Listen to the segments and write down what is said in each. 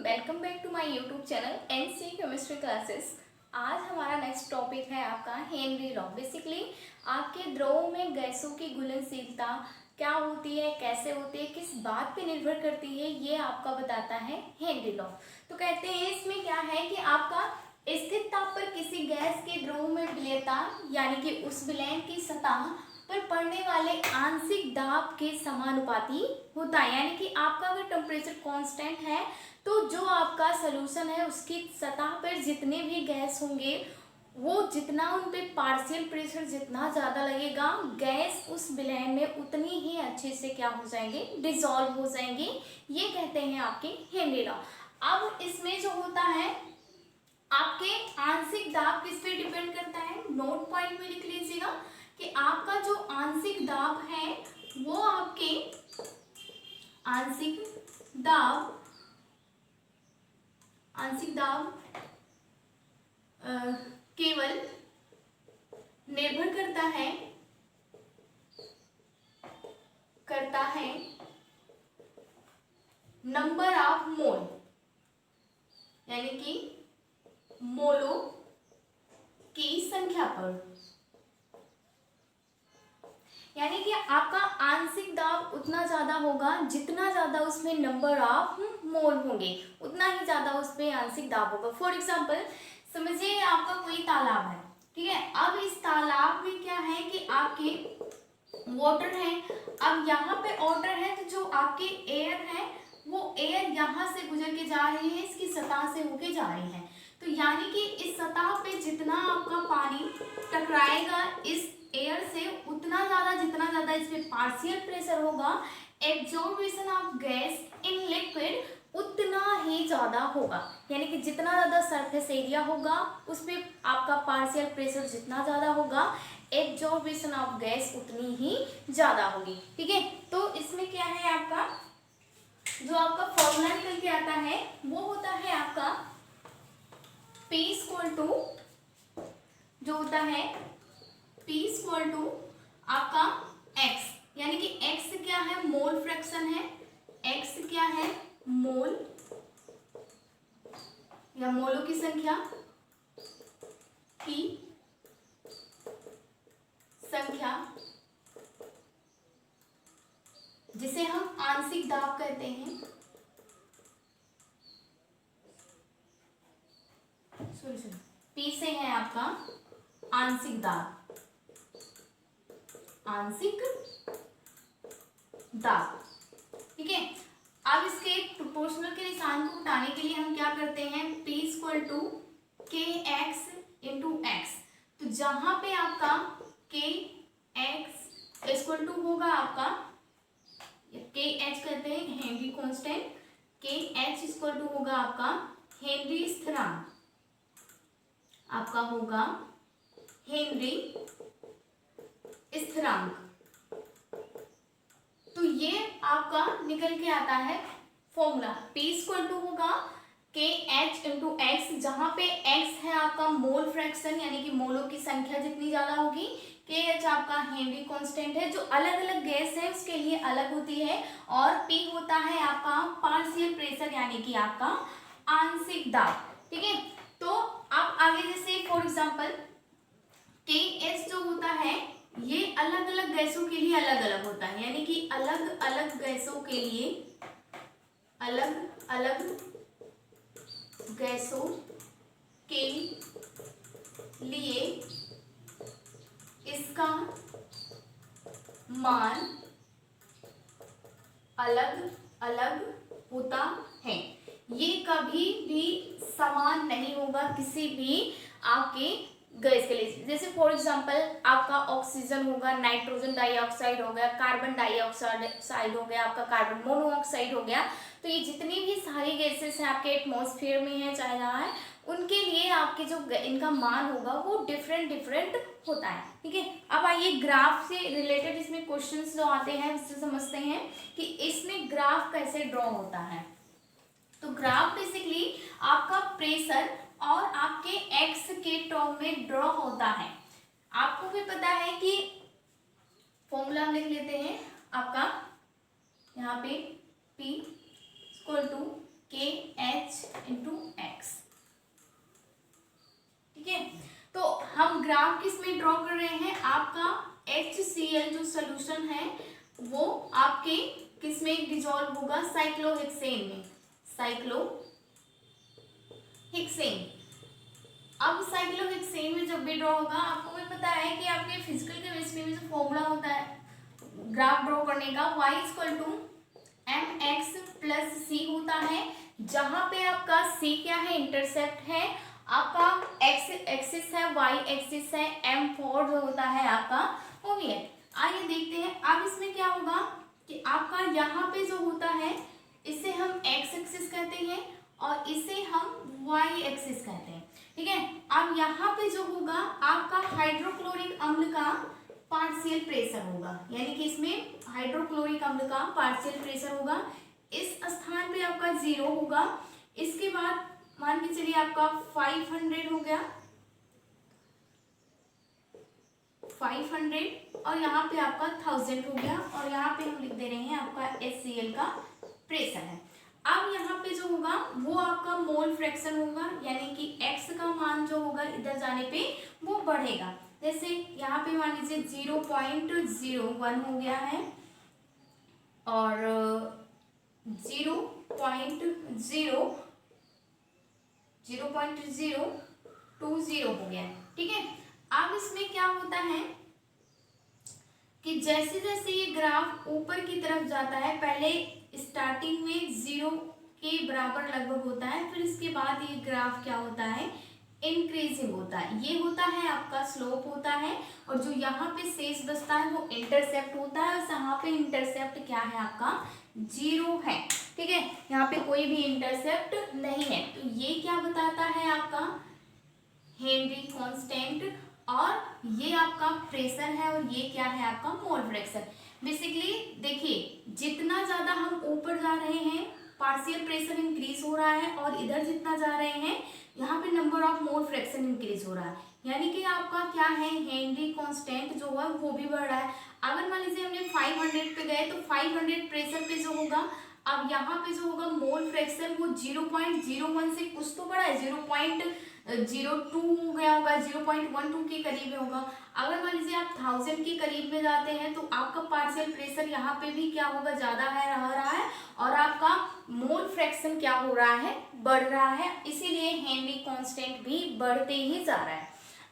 Welcome back to my YouTube channel NC chemistry classes. आज हमारा next topic है आपका हेनरी लॉ। बेसिकली आपके द्रवों में गैसों की घुलनशीलता क्या होती है, कैसे होती है, किस बात पे निर्भर करती है, ये आपका बताता है हेनरी लॉ। तो कहते हैं इसमें क्या है कि आपका स्थिर ताप पर किसी गैस के द्रव में विलेयता यानी कि उस विलयन की सतह पर पड़ने वाले आंशिक दाब के समानुपाती होता है। यानी कि आपका अगर टेम्परेचर कांस्टेंट है तो जो आपका सोल्यूशन है उसकी सतह पर जितने भी गैस होंगे वो जितना उन पे पार्शियल प्रेशर जितना ज़्यादा लगेगा, गैस उस विलयन में उतनी ही अच्छे से क्या हो जाएंगे, डिसॉल्व हो जाएंगे। ये कहते हैं आपके हेनरी लॉ। अब इसमें जो होता है आपके आंशिक दाब किस पे डिपेंड करता है, नोट पॉइंट में लिख लीजिएगा कि आपका जो आंशिक दाब है वो आपके आंशिक दाब केवल निर्भर करता है नंबर ऑफ मोल यानी कि मोलों की संख्या पर। यानी कि आपका आंशिक दाब उतना ज्यादा होगा जितना ज्यादा उसमें नंबर ऑफ मोल होंगे उतना ही ज्यादा उसमें आंशिक दाब होगा। फॉर एग्जांपल समझिए आपका कोई तालाब है, ठीक है। अब इस तालाब में क्या है कि आपके वाटर है, अब यहाँ पे वाटर है तो जो आपके एयर है वो एयर यहाँ से गुजर के जा रही है, इसकी सतह से होके जा रही है। तो यानी कि इस सतह पे जितना आपका पानी टकराएगा इस एयर से उतना ज़्यादा जितना ज़्यादा इसमें पार्शियल प्रेशर होगा, absorption of gas in liquid उतना ही ज़्यादा होगा। यानी कि जितना ज़्यादा सरफेस एरिया होगा उस पर आपका पार्शियल प्रेशर जितना ज़्यादा होगा, एब्जॉर्बेशन ऑफ गैस उतनी ही ज़्यादा होगी, ठीक है। तो इसमें क्या है आपका जो आपका फॉर्मूला निकल के आता है वो होता है आपका P इक्वल टू जो होता है P इक्वल टू आपका X, यानी कि X क्या है, मोल फ्रैक्शन है। X क्या है, मोल या मोलों की संख्या की संख्या जिसे हम आंशिक दाब कहते हैं। P से है आपका आंशिक दाब, ठीक है। अब इसके प्रोपोर्शनल के निशान को उठाने के लिए हम क्या करते हैं, P इक्वल टू के एक्स इंटू एक्स। तो जहां पे आपका के एक्स इक्वल टू होगा आपका के एच कहते हैं हेनरी कांस्टेंट, के एच इक्वल टू होगा आपका हेनरी स्थिरांक, आपका होगा हेनरी स्थिरांक। तो ये आपका निकल के आता है फॉर्मूला P इक्वल टू होगा के एच इंटू एक्स, जहां पे x है आपका मोल फ्रैक्शन यानी कि मोलों की संख्या जितनी ज्यादा होगी, के एच आपका हेनरी कांस्टेंट है जो अलग अलग गैस है उसके लिए अलग होती है, और P होता है आपका पार्शियल प्रेशर यानी कि आपका आंशिक दाब, ठीक है। तो आप आगे जैसे फॉर एग्जांपल के एच जो होता है ये अलग अलग गैसों के लिए अलग अलग होता है, यानी कि अलग अलग गैसों के लिए अलग अलग गैसों के लिए इसका मान अलग अलग होता है। ये कभी भी समान नहीं होगा किसी भी आपके गैस के लिए। जैसे फॉर एग्जांपल आपका ऑक्सीजन होगा, नाइट्रोजन डाइऑक्साइड हो गया, कार्बन डाइऑक्साइड हो गया, आपका कार्बन मोनोऑक्साइड हो गया। तो ये जितनी भी सारी गैसेस हैं आपके एटमॉस्फेयर में है चाहे जहाँ है, उनके लिए आपके जो इनका मान होगा वो डिफरेंट डिफरेंट होता है, ठीक है। अब आइए ग्राफ से रिलेटेड इसमें क्वेश्चंस जो आते हैं उससे समझते हैं कि इसमें ग्राफ कैसे ड्रॉ होता है। तो ग्राफ बेसिकली आपका प्रेशर और आपके एक्स के टर्म में ड्रॉ होता है। आपको भी पता है कि फॉर्मूला हम लिख लेते हैं आपका यहाँ पे P इक्वल टू KH/X। ठीक है, तो हम ग्राफ किस में ड्रॉ कर रहे हैं, आपका HCl जो सोल्यूशन है वो आपके किस में डिजोल्व होगा, साइक्लोहेक्सेन में, साइक्लोहेक्सेन। अब साइक्लोहेक्सेन में जब भी ड्रॉ होगा, आपको भी पता है कि आपके फिजिकल केमिस्ट्री में जो फॉर्मूला होता है ग्राफ ड्रॉ करने का, y = mx + c होता है, जहां पे आपका c क्या है, इंटरसेप्ट है, आपका x एक्सिस है, y एक्सिस है, m4 जो होता है आपका वो भी है। आइए देखते हैं अब इसमें क्या होगा कि आपका यहाँ पे जो होता है इसे हम x एक्सिस कहते हैं और इसे हम y एक्सिस कहते हैं। ठीक है, अब यहाँ पे जो होगा आपका हाइड्रोक्लोरिक अम्ल का पार्शियल प्रेशर होगा, यानी कि इसमें हाइड्रोक्लोरिक अम्ल का पार्शियल प्रेशर होगा, इस स्थान पे आपका 0 होगा। इसके बाद मान के चलिए आपका 500 हो गया, 500 और यहाँ पे आपका 1000 हो गया और यहाँ पे हम लिख दे रहे हैं आपका HCl का प्रेशर है। अब यहाँ पे जो होगा वो आपका मोल फ्रैक्शन होगा, यानी कि x का मान जो होगा इधर जाने पे वो बढ़ेगा। जैसे यहाँ पे मान लीजिए 0.01 हो गया है और 0.020 हो गया है। ठीक है, अब इसमें क्या होता है कि जैसे जैसे ये ग्राफ ऊपर की तरफ जाता है, पहले स्टार्टिंग में 0 के बराबर लगभग होता है, फिर इसके बाद ये ग्राफ क्या होता है, इंक्रीजिंग होता है। ये होता है आपका स्लोप होता है और जो यहाँ पे शेष बचता है वो इंटरसेप्ट होता है, और यहाँ पे इंटरसेप्ट क्या है आपका 0 है। ठीक है, यहाँ पे कोई भी इंटरसेप्ट नहीं है, तो ये क्या बताता है आपका हेनरी कांस्टेंट, और ये आपका प्रेशर है और ये क्या है आपका मोल फ्रैक्शन। बेसिकली देखिए जितना ज्यादा हम ऊपर जा रहे हैं पार्शियल प्रेशर इंक्रीज हो रहा है और इधर जितना जा रहे हैं यहाँ पे number of mole fraction increase हो रहा है, यानी कि आपका क्या है हेनरी कांस्टेंट जो है वो भी बढ़ रहा है। अगर मान लीजिए हमने 500 पे गए तो 500 प्रेशर पे जो होगा, अब यहाँ पे जो होगा मोल फ्रैक्शन वो 0.01 से कुछ तो बड़ा है, 0.02 हो गया होगा, 0.12 के करीब में होगा। अगर मान लीजिए आप 1000 के करीब में जाते हैं तो आपका पार्शियल प्रेशर यहाँ पे भी क्या होगा, ज्यादा है रह रहा है और आपका मोल फ्रैक्शन क्या हो रहा है, बढ़ रहा है, इसीलिए हेनरी कांस्टेंट भी बढ़ते ही जा रहा है।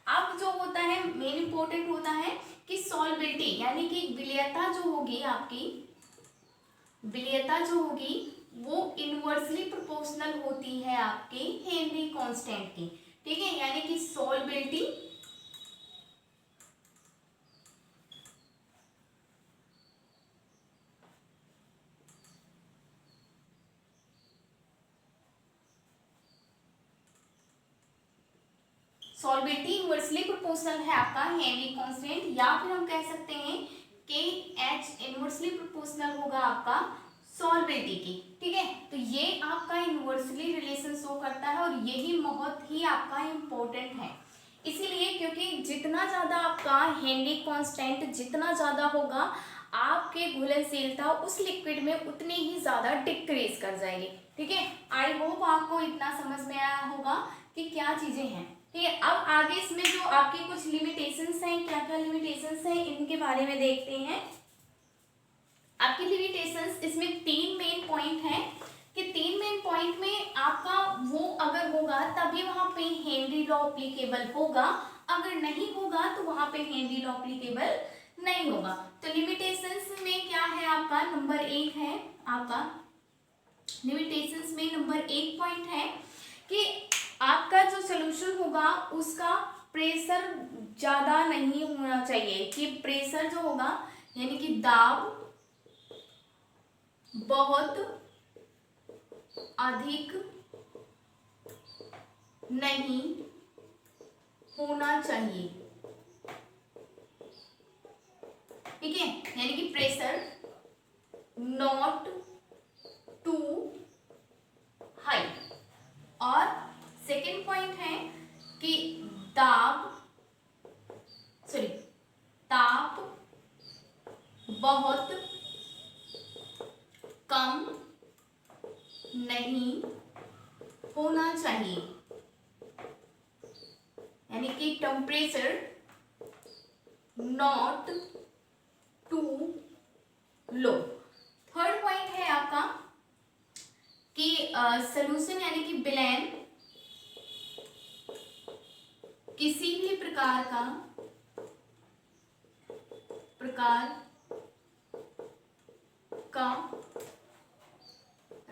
अब जो होता है मेन इंपॉर्टेंट होता है कि सॉल्बिलिटी, यानी कि विलेयता जो होगी आपकी, विलेयता जो होगी वो इनवर्सली प्रोपोर्शनल होती है आपके हेनरी कांस्टेंट की। ठीक है, यानी कि सॉल्बिलिटी इनवर्सली प्रोपोर्शनल है आपका हेनरी कांस्टेंट, या फिर हम कह सकते हैं कि H इनवर्सली प्रोपोर्शनल होगा आपका सॉल्बिलिटी की। ठीक है, तो ये आपका इनवर्सली रिलेशन शो करता है और यही बहुत ही आपका इम्पोर्टेंट है, इसीलिए क्योंकि जितना ज़्यादा आपका हेनरी कांस्टेंट जितना ज़्यादा होगा आपके घुलनशीलता उस लिक्विड में उतनी ही ज़्यादा डिक्रीज कर जाएगी। ठीक है, आई होप आपको इतना समझ में आया होगा कि क्या चीज़ें हैं। ठीक है, अब आगे इसमें जो आपकी कुछ लिमिटेशंस हैं, क्या क्या लिमिटेशंस हैं इनके बारे में देखते हैं। आपकी लिमिटेशंस इसमें 3 मेन पॉइंट हैं कि 3 मेन पॉइंट में आपका वो अगर होगा तभी वहां पे हेनरी लॉ एप्लीकेबल होगा, अगर नहीं होगा तो वहां पे हेनरी लॉ एप्लीकेबल नहीं होगा। तो लिमिटेशंस में क्या है आपका नंबर 1 है, आपका लिमिटेशंस में नंबर 1 पॉइंट है कि आपका जो सोल्यूशन होगा उसका प्रेशर ज्यादा नहीं होना चाहिए, कि प्रेशर जो होगा यानी कि दाब बहुत अधिक नहीं होना चाहिए। ठीक है, यानी कि प्रेशर नॉट टू हाई। और सेकेंड पॉइंट है कि ताप बहुत कम नहीं होना चाहिए, यानी कि temperature not too low. Third point है आपका कि सॉल्यूशन यानी कि विलयन किसी भी प्रकार का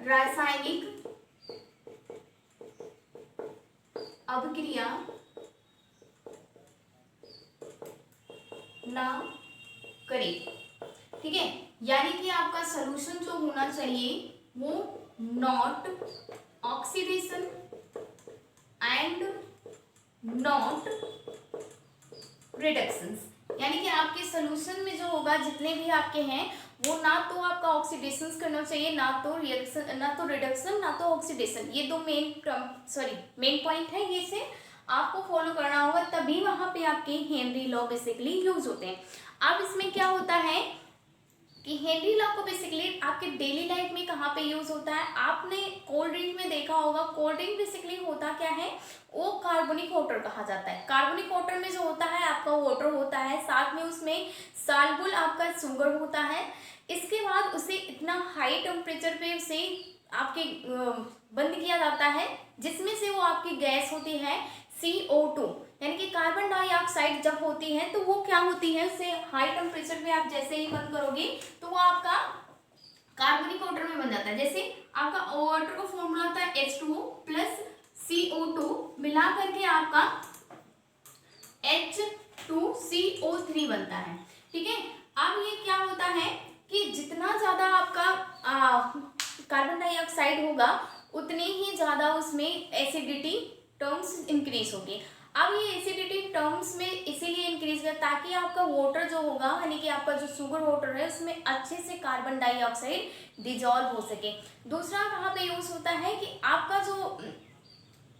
रासायनिक अभिक्रिया ना करे। ठीक है, यानी कि आपका सॉल्यूशन जो होना चाहिए वो not oxidation and not reductions, यानी कि आपके सॉल्यूशन में जो होगा जितने भी आपके हैं वो ना तो आपका ऑक्सीडेशन करना चाहिए, ना तो रिएक्शन, ना तो रिडक्शन, ना तो ऑक्सीडेशन। ये दो मेन पॉइंट है, ये से आपको फॉलो करना होगा, तभी वहां पे आपके हेनरी लॉ बेसिकली यूज होते हैं। अब इसमें क्या होता है कि हेनरी लॉ को बेसिकली आपके डेली लाइफ में कहाँ पे यूज होता है, आपने कोल्ड ड्रिंक में देखा होगा। कोल्ड ड्रिंक बेसिकली होता क्या है, वो कार्बोनिक वाटर कहा जाता है। कार्बोनिक वाटर में जो होता है आपका वाटर होता है, साथ में उसमें सॉल्युबल आपका शुगर होता है। इसके बाद उसे इतना हाई टेम्परेचर पे उसे आपके बंद किया जाता है, जिसमें से वो आपकी गैस होती है CO2, यानी कि कार्बन डाइऑक्साइड जब होती है तो वो क्या होती है, उसे हाई टेम्परेचर पे आप जैसे ही बंद करोगे तो वो आपका कार्बनिक वाटर में बन जाता है। जैसे आपका वाटर का फॉर्मूला होता है H2O प्लस CO2 मिला करके आपका H2CO3 बनता है। ठीक है, अब ये क्या होता है कि जितना ज्यादा आपका कार्बन डाइऑक्साइड होगा उतनी ही ज्यादा उसमें एसिडिटी टर्म्स इंक्रीज होगी। अब ये एसिडिटी टर्म्स में इसीलिए इंक्रीज कर ताकि आपका वाटर जो होगा, यानी कि आपका जो शुगर वाटर है उसमें अच्छे से कार्बन डाइऑक्साइड डिजॉल्व हो सके। दूसरा कहाँ पे यूज होता है कि आपका जो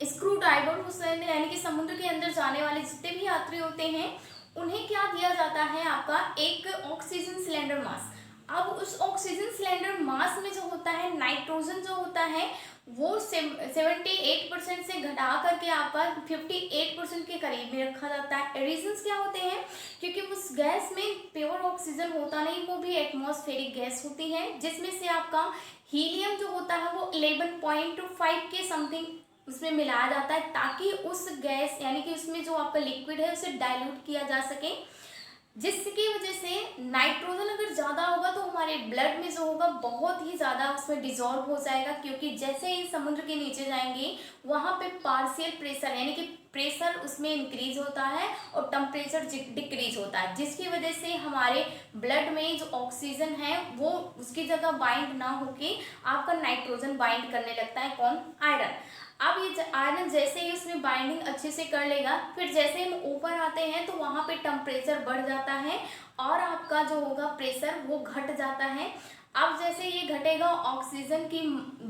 स्क्रू ड्राइवर यानी कि समुद्र के अंदर जाने वाले जितने भी यात्री होते हैं उन्हें क्या दिया जाता है, आपका एक ऑक्सीजन सिलेंडर मास्क। अब उस ऑक्सीजन सिलेंडर मास में जो होता है नाइट्रोजन जो होता है वो 78% से घटा करके आपका 58% के करीब में रखा जाता है। रीजंस क्या होते हैं, क्योंकि उस गैस में प्योर ऑक्सीजन होता नहीं, वो भी एटमॉस्फेरिक गैस होती है, जिसमें से आपका हीलियम जो होता है वो 11.5 के समथिंग उसमें मिलाया जाता है, ताकि उस गैस यानी कि उसमें जो आपका लिक्विड है उसे डाइल्यूट किया जा सके, जिसकी वजह से नाइट्रोजन अगर ज़्यादा होगा तो हमारे ब्लड में जो होगा बहुत ही ज़्यादा उसमें डिजॉल्व हो जाएगा। क्योंकि जैसे ही समुद्र के नीचे जाएंगे वहाँ पे पार्शियल प्रेशर यानी कि प्रेशर उसमें इंक्रीज होता है और टेम्परेचर डिक्रीज होता है, जिसकी वजह से हमारे ब्लड में जो ऑक्सीजन है वो उसकी जगह बाइंड ना होके आपका नाइट्रोजन बाइंड करने लगता है, कौन, आयरन। अब ये आयरन जैसे ही उसमें बाइंडिंग अच्छे से कर लेगा, फिर जैसे हम ऊपर आते हैं तो वहाँ पे टेम्परेचर बढ़ जाता है और आपका जो होगा प्रेशर वो घट जाता है। अब जैसे ये घटेगा, ऑक्सीजन की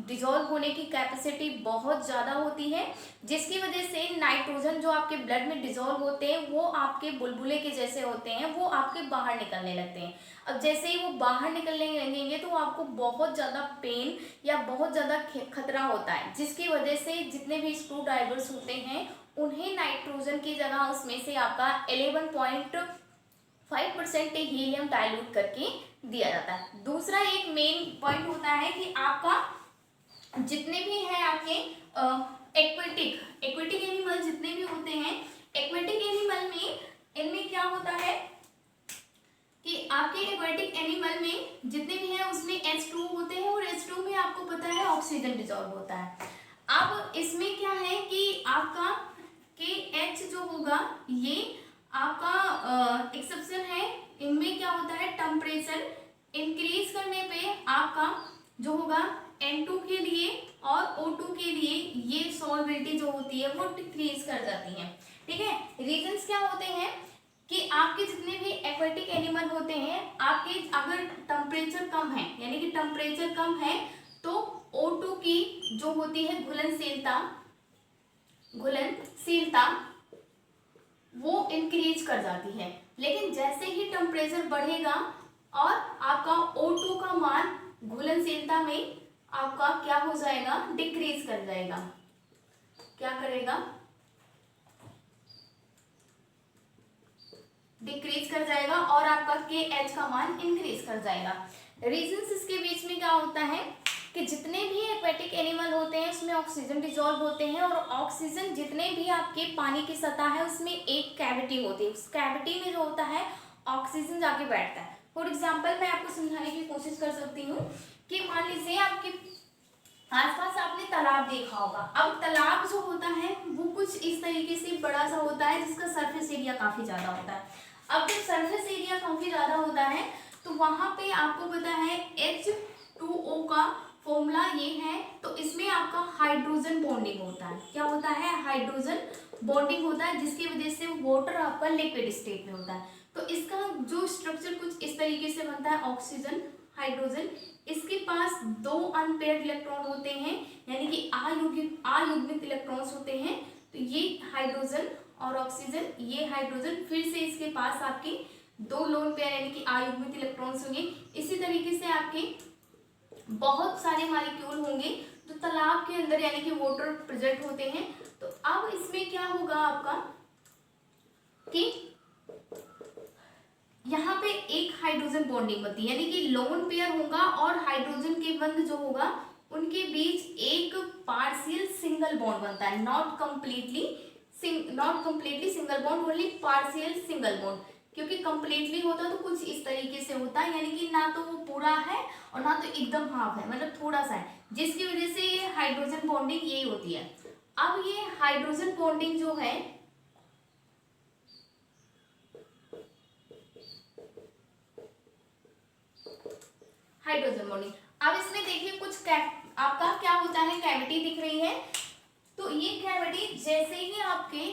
डिजॉल्व होने की कैपेसिटी बहुत ज़्यादा होती है, जिसकी वजह से नाइट्रोजन जो आपके ब्लड में डिजॉल्व होते हैं वो आपके बुलबुले के जैसे होते हैं, वो आपके बाहर निकलने लगते हैं। अब जैसे ही वो बाहर निकलने लगेंगे तो आपको बहुत ज़्यादा पेन या बहुत ज़्यादा खतरा होता है, जिसकी वजह से जितने भी स्क्रू ड्राइवर्स होते हैं उन्हें नाइट्रोजन की जगह उसमें से आपका 11.5% हीलियम डाइल्यूट करके दिया जाता है। दूसरा एक मेन पॉइंट होता है कि आपका जितने भी हैं आपके एक्वेटिक एनिमल जितने भी होते हैं, एक्वेटिक एनिमल में इनमें क्या होता है कि आपके एक्वेटिक एनिमल में जितने भी हैं उसमें H2 होते हैं और H2 में आपको पता है ऑक्सीजन डिजॉल्व होता है। अब इसमें क्या है कि आपका KH जो होगा ये आपका एक्सेप्शन है, इनमें क्या होता है टेम्परेचर इंक्रीज करने पे आपका जो होगा N2 के लिए और O2 के लिए ये सॉल्युबिलिटी जो होती है वो डिक्रीज कर जाती है। ठीक है, रीजंस क्या होते हैं कि आपके जितने भी एक्वेटिक एनिमल होते हैं, आपके अगर टेम्परेचर कम है यानी कि टेम्परेचर कम है तो O2 की जो होती है घुलनशीलता वो इंक्रीज कर जाती है। लेकिन जैसे ही टेम्परेचर बढ़ेगा और आपका O2 का मान घुलनशीलता में आपका क्या हो जाएगा, डिक्रीज कर जाएगा। क्या करेगा, डिक्रीज कर जाएगा और आपका KH का मान इंक्रीज कर जाएगा। रीजंस इसके बीच में क्या होता है कि जितने भी एक्वेटिक एनिमल होते हैं उसमें ऑक्सीजन डिजॉल्व होते हैं, और ऑक्सीजन जितने भी आपके पानी की सतह है उसमें एक कैविटी होती है, उस कैविटी में जो होता है ऑक्सीजन जाके बैठता है। फॉर एग्जाम्पल मैं आपको समझाने की कोशिश कर सकती हूँ कि मान लीजिए आपके आसपास आपने तालाब देखा होगा। अब तालाब जो होता है वो कुछ इस तरीके से बड़ा सा होता है जिसका सरफेस एरिया काफी ज्यादा होता है। अब जब सरफेस एरिया काफी ज्यादा होता है तो वहां पे आपको पता है H2O का फॉर्मूला ये है, तो इसमें आपका हाइड्रोजन बॉन्डिंग होता है। क्या होता है, हाइड्रोजन बॉन्डिंग होता है, जिसकी वजह से वाटर आपका लिक्विड स्टेट में होता है। तो इसका जो स्ट्रक्चर कुछ इस तरीके से बनता है, ऑक्सीजन हाइड्रोजन, इसके पास दो अनपेयर्ड इलेक्ट्रॉन होते हैं, यानी कि अयुग्मित इलेक्ट्रॉन्स होते हैं। तो ये हाइड्रोजन और ऑक्सीजन, ये हाइड्रोजन, फिर से इसके पास आपके दो लोन पेयर यानी कि अयुग्मित इलेक्ट्रॉन्स होंगे। इसी तरीके से आपके बहुत सारे मॉलिक्यूल होंगे जो तालाब के अंदर यानी कि वाटर प्रेजेंट होते हैं। तो अब इसमें क्या होगा आपका कि यहाँ पे एक हाइड्रोजन बॉन्डिंग होती है, यानी कि लोन पेयर होगा और हाइड्रोजन के बंध जो होगा उनके बीच एक पार्शियल सिंगल बॉन्ड बनता है, not completely single bond, only partial single bond. क्योंकि कंप्लीटली होता तो कुछ इस तरीके से होता है, यानी कि ना तो वो पूरा है और ना तो एकदम हाफ है, मतलब थोड़ा सा है, जिसकी वजह से ये हाइड्रोजन बॉन्डिंग यही होती है। अब ये हाइड्रोजन बॉन्डिंग जो है हाइड्रोजन बॉन्डिंग, अब इसमें देखिए कुछ आपका क्या होता है, कैविटी दिख रही है। तो ये कैविटी जैसे ही आपके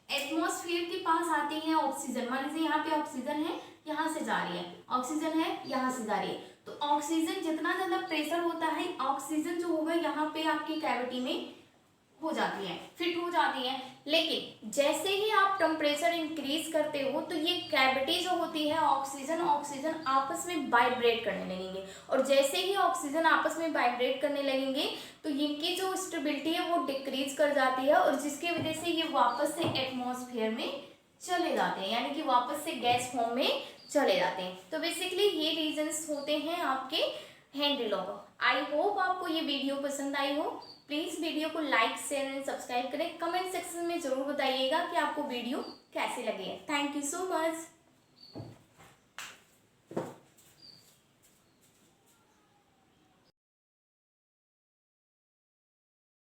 एटमॉस्फेयर के पास आती है ऑक्सीजन, मान लीजिए यहाँ पे ऑक्सीजन है, यहाँ से जा रही है, ऑक्सीजन है यहाँ से जा रही है, तो ऑक्सीजन जितना ज्यादा प्रेशर होता है ऑक्सीजन जो होगा यहाँ पे आपकी कैविटी में हो जाती है, फिट हो जाती है। लेकिन जैसे ही आप टेम्परेचर इंक्रीज करते हो तो ये कैविटी जो होती है ऑक्सीजन आपस में वाइब्रेट करने लगेंगे, और जैसे ही ऑक्सीजन आपस में वाइब्रेट करने लगेंगे तो इनकी जो स्टेबिलिटी है वो डिक्रीज कर जाती है, और जिसकी वजह से ये वापस से एटमॉस्फेयर में चले जाते हैं, यानी कि वापस से गैस फॉर्म में चले जाते हैं। तो बेसिकली ये रीजंस होते हैं आपके हेनरी लॉ। आई होप आपको ये वीडियो पसंद आई हो। प्लीज़ वीडियो को लाइक शेयर एंड सब्सक्राइब करें। कमेंट सेक्शन में ज़रूर बताइएगा कि आपको वीडियो कैसे लगे। Thank you so much.